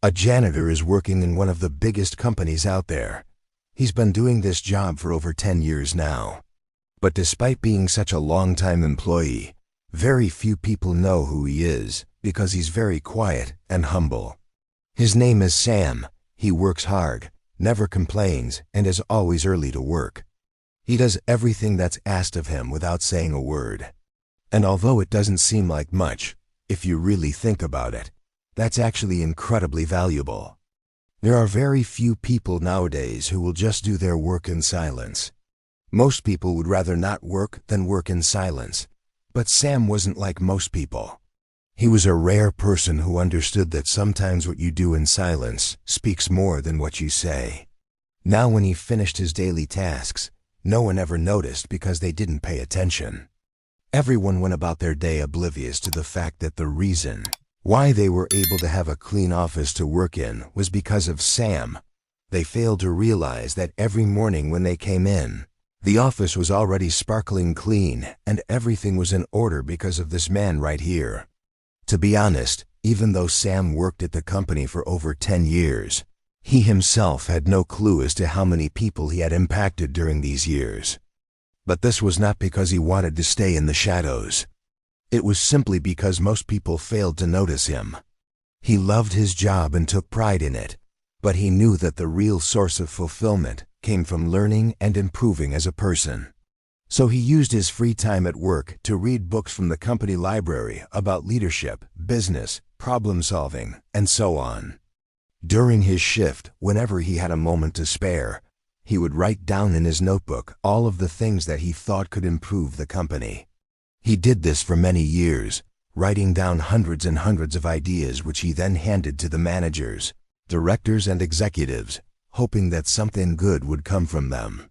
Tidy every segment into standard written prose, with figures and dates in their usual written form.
A janitor is working in one of the biggest companies out there. He's been doing this job for over 10 years now. But despite being such a long-time employee, very few people know who he is because he's very quiet and humble. His name is Sam. He works hard, never complains, and is always early to work. He does everything that's asked of him without saying a word. And although it doesn't seem like much, if you really think about it, that's actually incredibly valuable. There are very few people nowadays who will just do their work in silence. Most people would rather not work than work in silence. But Sam wasn't like most people. He was a rare person who understood that sometimes what you do in silence speaks more than what you say. Now when he finished his daily tasks, no one ever noticed because they didn't pay attention. Everyone went about their day oblivious to the fact that the reason why they were able to have a clean office to work in was because of Sam. They failed to realize that every morning when they came in, the office was already sparkling clean and everything was in order because of this man right here. To be honest, even though Sam worked at the company for over 10 years, he himself had no clue as to how many people he had impacted during these years. But this was not because he wanted to stay in the shadows. It was simply because most people failed to notice him. He loved his job and took pride in it, but he knew that the real source of fulfillment came from learning and improving as a person. So he used his free time at work to read books from the company library about leadership, business, problem solving, and so on. During his shift, whenever he had a moment to spare, he would write down in his notebook all of the things that he thought could improve the company. He did this for many years, writing down hundreds and hundreds of ideas which he then handed to the managers, directors, and executives, hoping that something good would come from them.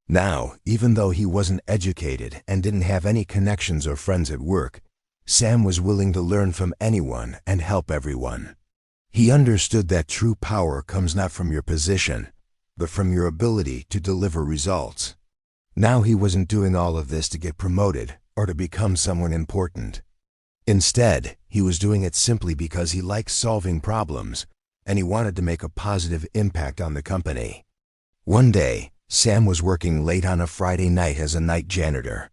Now, even though he wasn't educated and didn't have any connections or friends at work, Sam was willing to learn from anyone and help everyone. He understood that true power comes not from your position, but from your ability to deliver results. Now he wasn't doing all of this to get promoted or to become someone important. Instead, he was doing it simply because he liked solving problems and he wanted to make a positive impact on the company. One day, Sam was working late on a Friday night as a night janitor.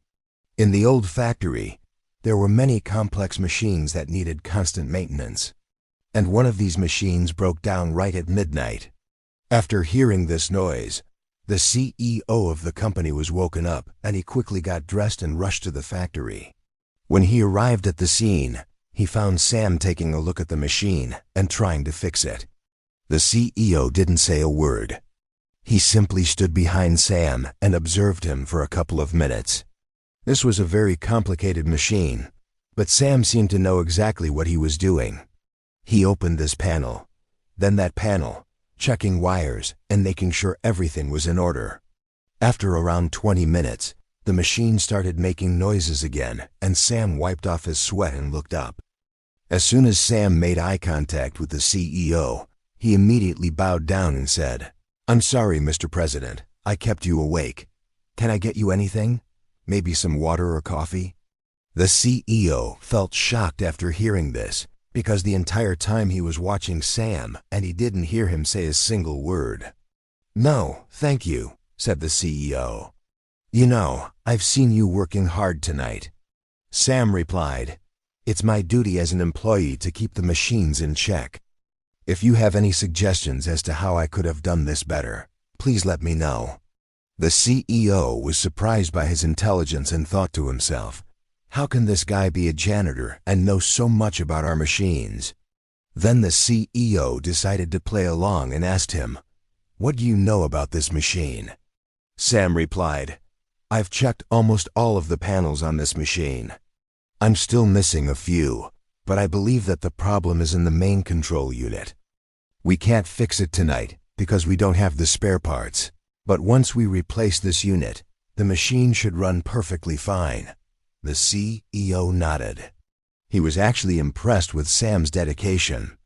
In the old factory, there were many complex machines that needed constant maintenance, and one of these machines broke down right at midnight. After hearing this noise, the CEO of the company was woken up and he quickly got dressed and rushed to the factory. When he arrived at the scene, he found Sam taking a look at the machine and trying to fix it. The CEO didn't say a word. He simply stood behind Sam and observed him for a couple of minutes. This was a very complicated machine, but Sam seemed to know exactly what he was doing. He opened this panel, then that panel, checking wires and making sure everything was in order. After around 20 minutes, the machine started making noises again and Sam wiped off his sweat and looked up. As soon as Sam made eye contact with the CEO, he immediately bowed down and said, "I'm sorry, Mr. President, I kept you awake. Can I get you anything? Maybe some water or coffee?" The CEO felt shocked after hearing this, because the entire time he was watching Sam and he didn't hear him say a single word. "No, thank you," said the CEO. "You know, I've seen you working hard tonight." Sam replied, "It's my duty as an employee to keep the machines in check. If you have any suggestions as to how I could have done this better, please let me know." The CEO was surprised by his intelligence and thought to himself, "How can this guy be a janitor and know so much about our machines?" Then the CEO decided to play along and asked him, "What do you know about this machine?" Sam replied, "I've checked almost all of the panels on this machine. I'm still missing a few, but I believe that the problem is in the main control unit. We can't fix it tonight because we don't have the spare parts, but once we replace this unit, the machine should run perfectly fine." The CEO nodded. He was actually impressed with Sam's dedication.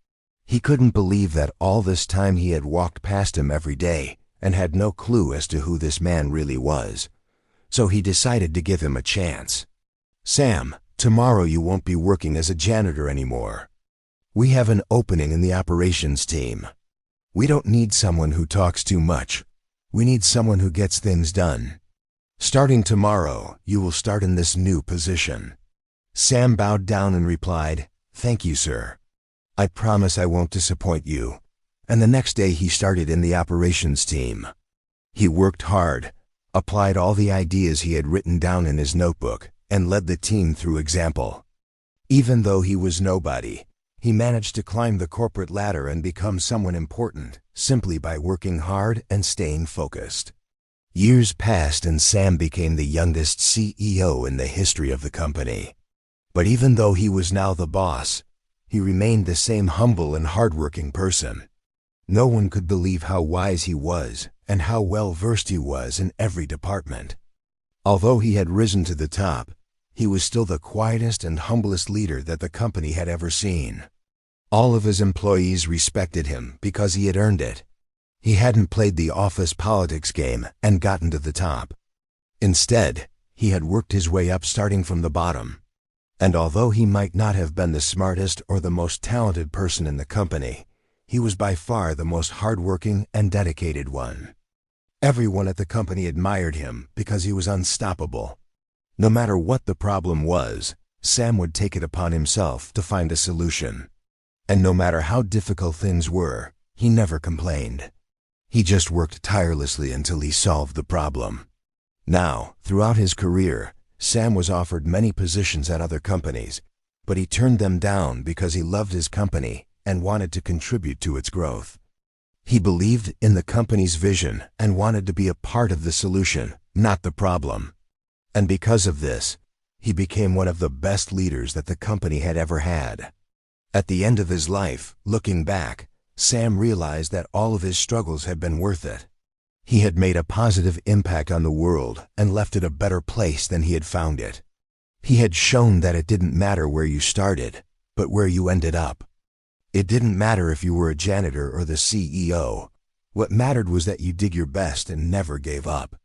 He couldn't believe that all this time he had walked past him every day and had no clue as to who this man really was. So he decided to give him a chance. "Sam, tomorrow you won't be working as a janitor anymore." We have an opening in the operations team. We don't need someone who talks too much. We need someone who gets things done. Starting tomorrow, you will start in this new position." Sam bowed down and replied, "Thank you, sir. I promise I won't disappoint you." And the next day he started in the operations team. He worked hard, applied all the ideas he had written down in his notebook, and led the team through example. Even though he was nobody, he managed to climb the corporate ladder and become someone important simply by working hard and staying focused. Years passed and Sam became the youngest CEO in the history of the company. But even though he was now the boss, he remained the same humble and hardworking person. No one could believe how wise he was and how well-versed he was in every department. Although he had risen to the top, he was still the quietest and humblest leader that the company had ever seen. All of his employees respected him because he had earned it. He hadn't played the office politics game and gotten to the top. Instead, he had worked his way up starting from the bottom. And although he might not have been the smartest or the most talented person in the company, he was by far the most hardworking and dedicated one. Everyone at the company admired him because he was unstoppable. No matter what the problem was, Sam would take it upon himself to find a solution. And no matter how difficult things were, he never complained. He just worked tirelessly until he solved the problem. Now, throughout his career, Sam was offered many positions at other companies, but he turned them down because he loved his company and wanted to contribute to its growth. He believed in the company's vision and wanted to be a part of the solution, not the problem. And because of this, he became one of the best leaders that the company had ever had. At the end of his life, looking back, Sam realized that all of his struggles had been worth it. He had made a positive impact on the world and left it a better place than he had found it. He had shown that it didn't matter where you started, but where you ended up. It didn't matter if you were a janitor or the CEO. What mattered was that you did your best and never gave up.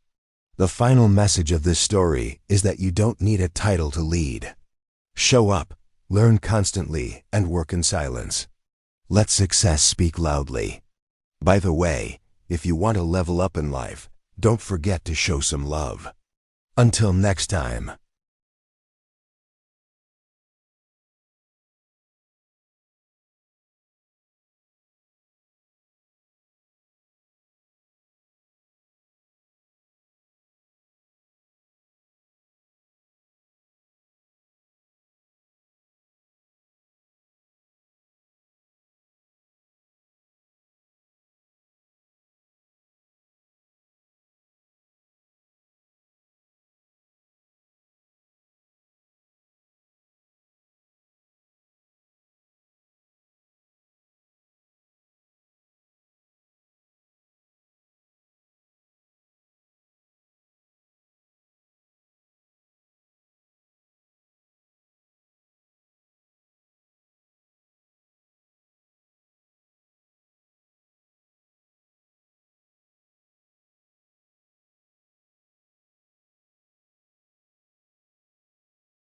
The final message of this story is that you don't need a title to lead. Show up, learn constantly, and work in silence. Let success speak loudly. By the way, if you want to level up in life, don't forget to show some love. Until next time.